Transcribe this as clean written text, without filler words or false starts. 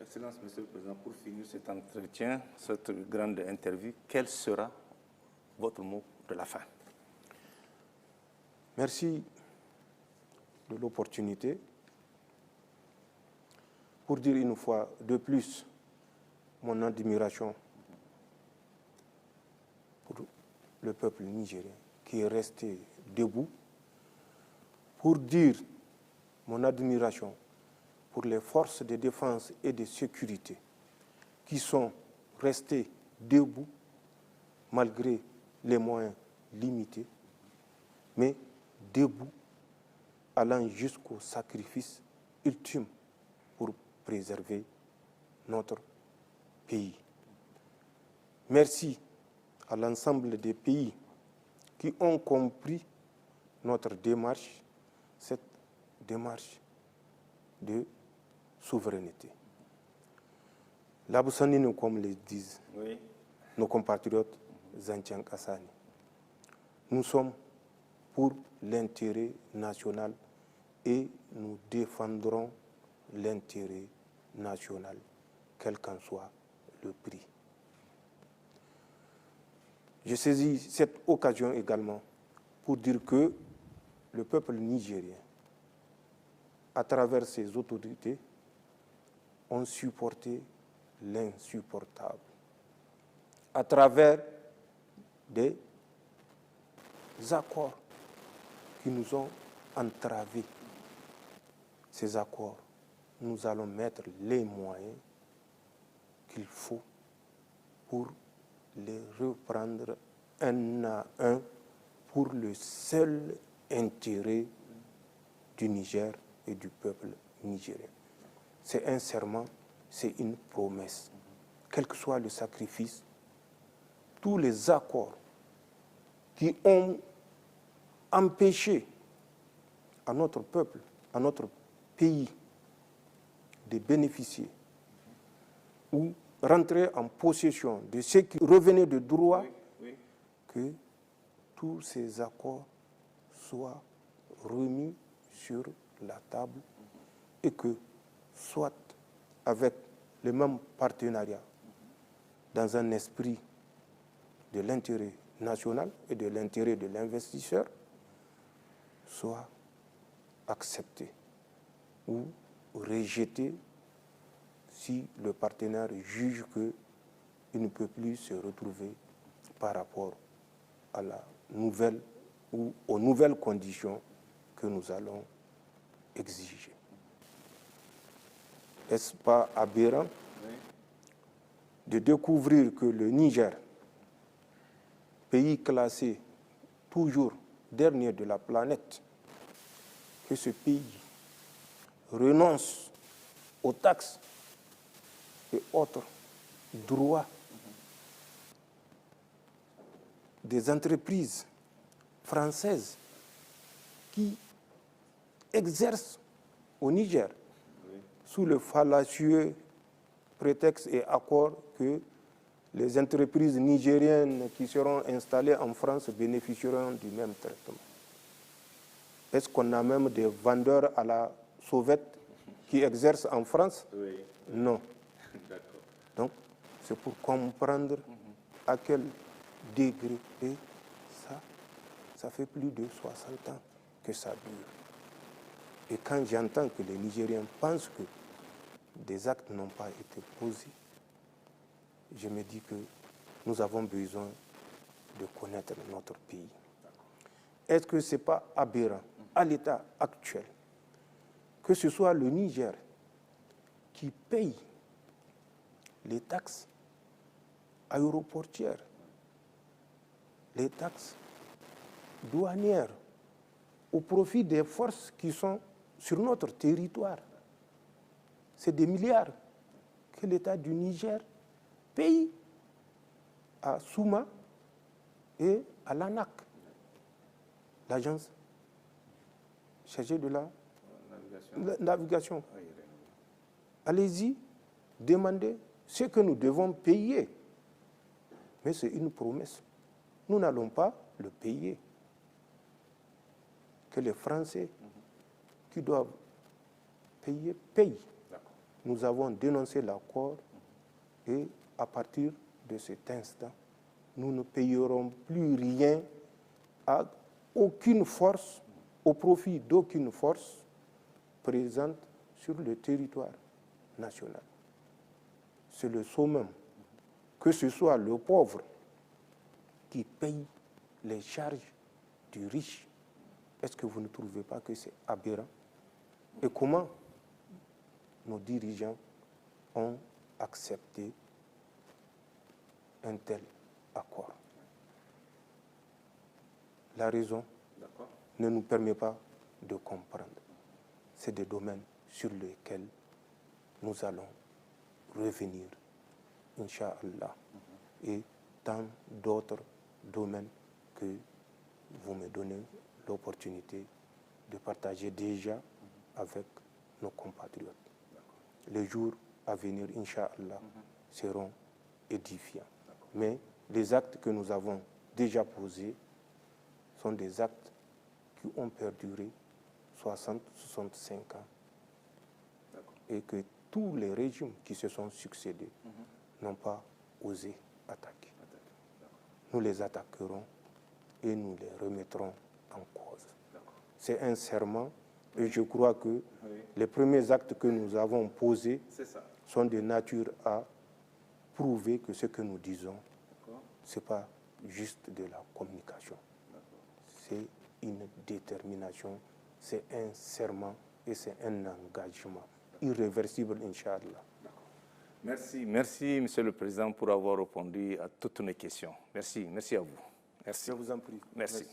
Excellence, Monsieur le Président, pour finir cet entretien, cette grande interview, quel sera votre mot de la fin? Merci de l'opportunité pour dire une fois de plus mon admiration pour le peuple nigérien qui est resté debout, pour dire mon admiration pour les forces de défense et de sécurité qui sont restées debout malgré les moyens limités, mais debout, allant jusqu'au sacrifice ultime pour préserver notre pays. Merci à l'ensemble des pays qui ont compris notre démarche, cette démarche de souveraineté. L'Abousanine, comme le disent nos compatriotes Zanchan Kassani, nous sommes pour l'intérêt national et nous défendrons l'intérêt national, quel qu'en soit le prix. Je saisis cette occasion également pour dire que le peuple nigérien, à travers ses autorités, ont supporté l'insupportable. À travers des accords qui nous ont entravés. Ces accords, nous allons mettre les moyens qu'il faut pour les reprendre un à un pour le seul intérêt du Niger et du peuple nigérien. C'est un serment, c'est une promesse. Quel que soit le sacrifice, tous les accords qui ont empêché à notre peuple, à notre pays de bénéficier ou rentrer en possession de ce qui revenait de droit, que tous ces accords soient remis sur la table et que, soit avec le même partenariat, dans un esprit de l'intérêt national et de l'intérêt de l'investisseur, soit accepté ou rejeté si le partenaire juge qu'il ne peut plus se retrouver par rapport à la nouvelle ou aux nouvelles conditions que nous allons exiger. Est-ce pas aberrant de découvrir que le Niger, pays classé toujours dernier de la planète, que ce pays renonce aux taxes et autres droits des entreprises françaises qui exercent au Niger sous le fallacieux prétexte et accord que les entreprises nigériennes qui seront installées en France bénéficieront du même traitement. Est-ce qu'on a même des vendeurs à la sauvette qui exercent en France? Non. Donc, c'est pour comprendre à quel degré, et ça fait plus de 60 ans que ça dure. Et quand j'entends que les Nigériens pensent que des actes n'ont pas été posés, je me dis que nous avons besoin de connaître notre pays. Est-ce que ce n'est pas aberrant, à l'état actuel, que ce soit le Niger qui paye les taxes aéroportières, les taxes douanières, au profit des forces qui sont sur notre territoire? C'est des milliards que l'État du Niger paye à Souma et à l'ANAC, l'agence chargée de la navigation. Allez-y, demandez ce que nous devons payer. Mais c'est une promesse. Nous n'allons pas le payer. Que les Français qui doivent payer, payent. nous avons dénoncé l'accord et à partir de cet instant, nous ne payerons plus rien à aucune force, au profit d'aucune force présente sur le territoire national. C'est le summum. Que ce soit le pauvre qui paye les charges du riche. Est-ce que vous ne trouvez pas que c'est aberrant? Et comment nos dirigeants ont accepté un tel accord? La raison ne nous permet pas de comprendre. C'est des domaines sur lesquels nous allons revenir, Inch'Allah, et dans d'autres domaines que vous me donnez l'opportunité de partager déjà avec nos compatriotes. Les jours à venir, Inch'Allah, seront édifiants. Mais les actes que nous avons déjà posés sont des actes qui ont perduré 60-65 ans et que tous les régimes qui se sont succédés n'ont pas osé attaquer. Nous les attaquerons et nous les remettrons en cause. C'est un serment et je crois que les premiers actes que nous avons posés sont de nature à prouver que ce que nous disons, ce n'est pas juste de la communication. C'est une détermination, c'est un serment et c'est un engagement irréversible, Inch'Allah. Merci, merci, Monsieur le Président, pour avoir répondu à toutes nos questions. Merci, merci à vous. Merci. Je vous en prie. Merci.